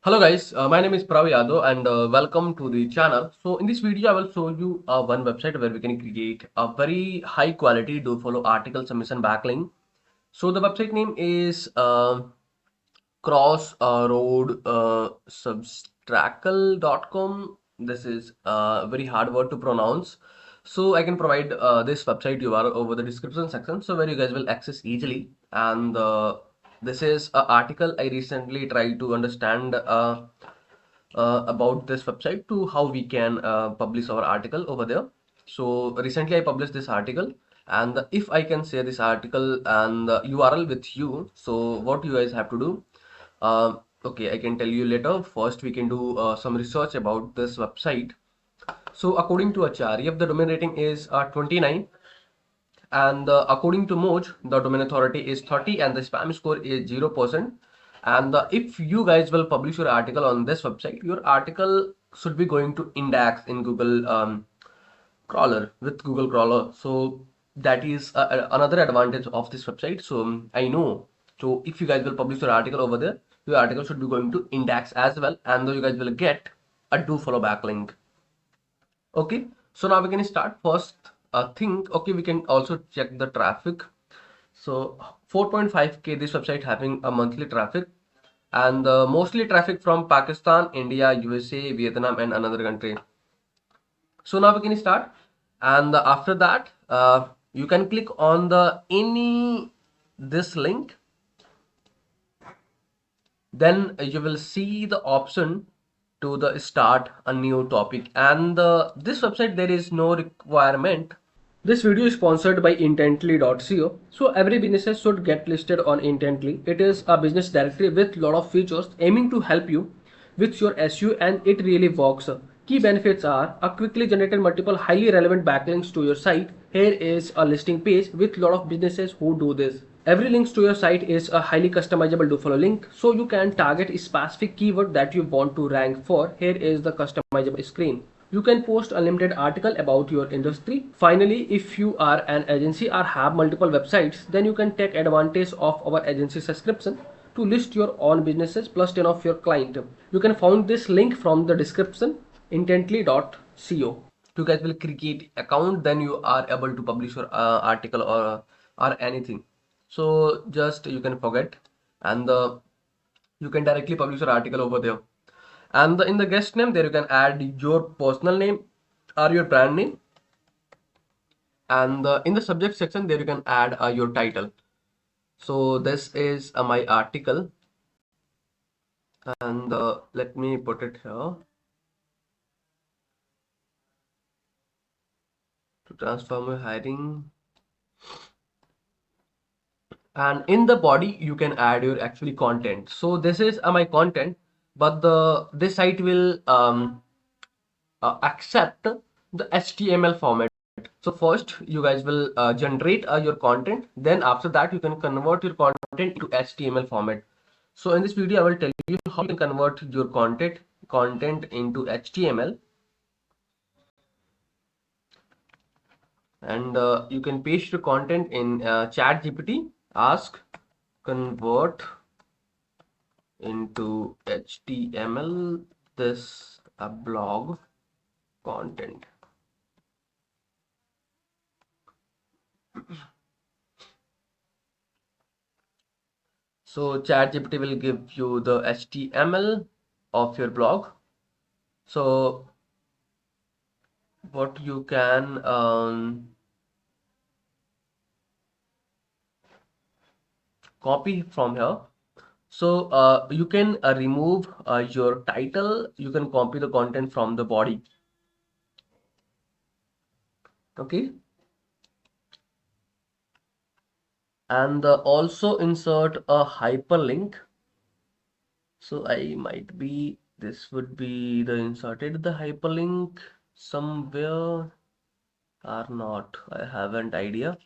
Hello guys, my name is Prav Yadav and welcome to the channel. So in this video, I will show you one website where we can create a very high quality do follow article submission backlink. So the website name is crossroad substrackle.com. This is a very hard word to pronounce. So I can provide this website URL over the description section, so where you guys will access easily. And this is an article I recently tried to understand about this website to how we can publish our article over there. So recently I published this article, and if I can share this article and the URL with you, so what you guys have to do, okay, I can tell you later. First we can do some research about this website. So according to Acharya, the domain rating is 29, and according to Moj, the domain authority is 30 and the spam score is 0%. And if you guys will publish your article on this website, your article should be going to index in Google crawler with Google crawler. So that is another advantage of this website. So I know. So if you guys will publish your article over there, your article should be going to index as well, and you guys will get a do follow backlink. Okay, so now we can start first thing. Okay, we can also check the traffic. So 4.5k this website having a monthly traffic, and mostly traffic from Pakistan, India, USA, Vietnam, and another country. So now we can start, and after that you can click on the any this link. Then you will see the option to the start a new topic, and this website there is no requirement. This video is sponsored by intently.co. So every business should get listed on Intently. It is a business directory with lot of features aiming to help you with your SEO, and it really works. Key benefits are a quickly generated multiple highly relevant backlinks to your site. Here is a listing page with lot of businesses who do this. Every link to your site is a highly customizable do follow link, so you can target a specific keyword that you want to rank for. Here is the customizable screen. You can post unlimited article about your industry. Finally, if you are an agency or have multiple websites, then you can take advantage of our agency subscription to list your own businesses plus 10 of your client. You can find this link from the description intently.co. You guys will create account, then you are able to publish your article or anything. So just you can forget, and you can directly publish your article over there. And in the guest name there you can add your personal name or your brand name, and in the subject section there you can add your title. So this is my article, and let me put it here to transform your hiring. And in the body you can add your actually content. So this is my content, but this site will accept the HTML format. So first you guys will generate your content, then after that you can convert your content to HTML format. So in this video I will tell you how you can convert your content into HTML, and you can paste your content in chat GPT, ask convert into HTML this blog content. So ChatGPT will give you the HTML of your blog. So what you can copy from here. So you can remove your title. You can copy the content from the body. Okay. And also insert a hyperlink. So I might be, this would be the inserted the hyperlink somewhere or not. I haven't idea.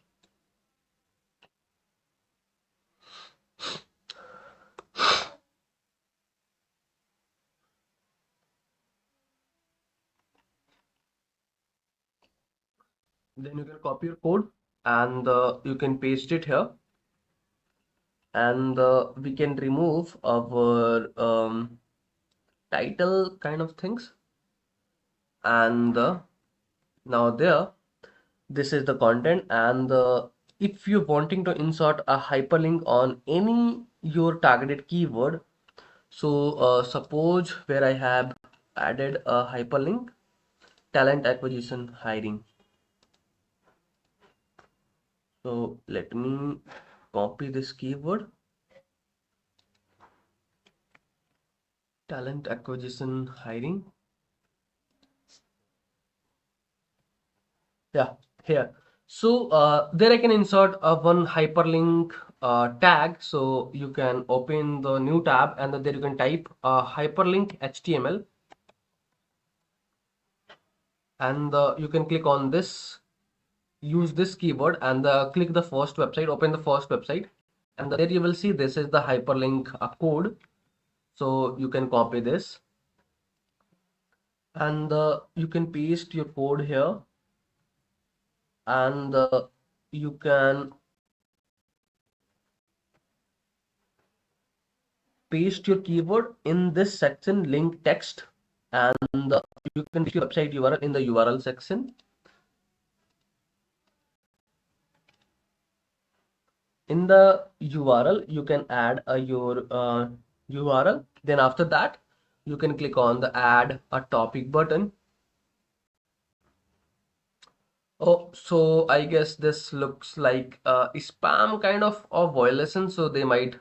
Then you can copy your code, and you can paste it here, and we can remove our title kind of things. And now there, this is the content. And if you're wanting to insert a hyperlink on any your targeted keyword, so suppose where I have added a hyperlink, talent acquisition hiring. So let me copy this keyword, talent acquisition hiring. Yeah, here. So there I can insert a one hyperlink tag. So you can open the new tab and there you can type hyperlink HTML, and you can click on this, use this keyword, and click the first website, open the first website, and there you will see this is the hyperlink code. So you can copy this, and you can paste your code here, and you can paste your keyword in this section, link text, and you can paste your website URL in the URL section. In the URL you can add your URL. Then after that you can click on the add a topic button. Oh, so I guess this looks like spam kind of a violation, so they might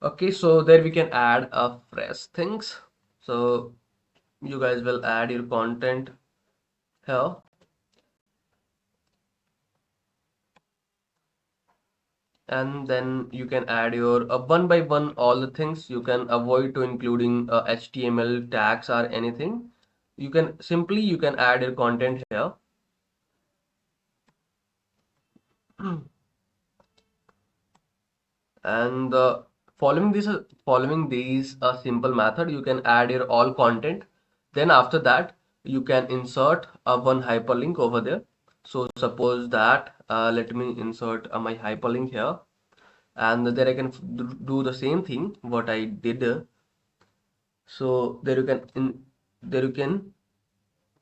okay, so there we can add a fresh things. So you guys will add your content here, and then you can add your one by one all the things. You can avoid to including HTML tags or anything. You can simply you can add your content here. And following these a simple method, you can add your all content. Then after that you can insert a one hyperlink over there. So suppose that let me insert my hyperlink here, and there I can do the same thing what I did. So there you can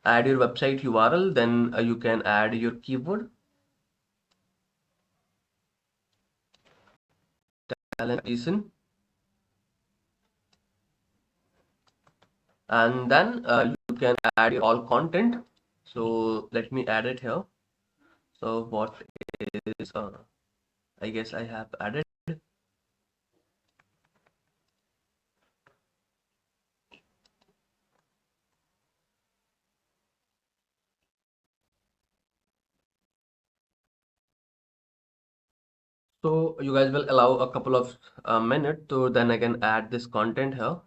add your website URL. Then you can add your keyword, talent acquisition, and then you can add your all content. So let me add it here. So what is I guess I have added. So you guys will allow a couple of minutes, so then I can add this content here.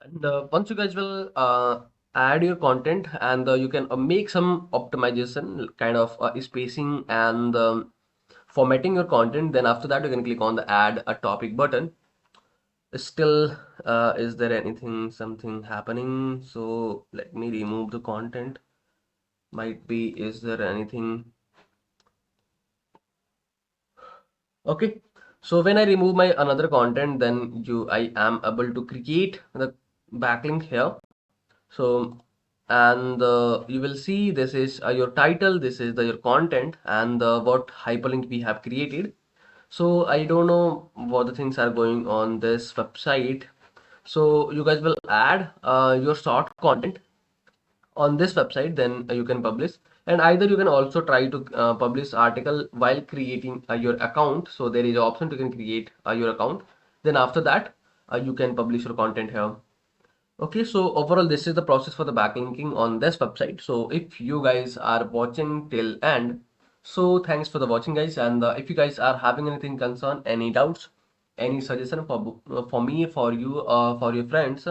And once you guys will add your content, and you can make some optimization kind of spacing and formatting your content. Then after that you can click on the add a topic button. Still is there anything something happening? So let me remove the content. Might be, is there anything? Okay, so when I remove my another content, then I am able to create the backlink here. So and you will see this is your title, this is your content, and what hyperlink we have created. So I don't know what the things are going on this website. So you guys will add your short content on this website, then you can publish. And either you can also try to publish article while creating your account. So there is an option to can create your account, then after that you can publish your content here. Okay, so overall this is the process for the backlinking on this website. So if you guys are watching till end, so thanks for the watching guys. And if you guys are having anything concern, any doubts, any suggestion for me, for you, for your friends,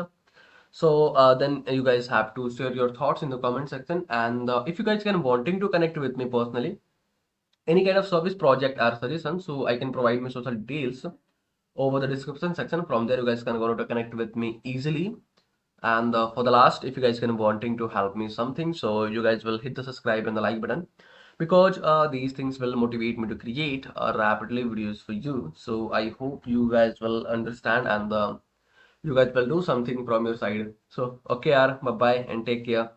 so then you guys have to share your thoughts in the comment section. And if you guys can wanting to connect with me personally, any kind of service project or suggestion, so I can provide my social details over the description section. From there you guys can go to connect with me easily. And for the last, if you guys can wanting to help me something, so you guys will hit the subscribe and the like button, because these things will motivate me to create rapidly videos for you. So I hope you guys will understand, and you guys will do something from your side. So okay, bye bye and take care.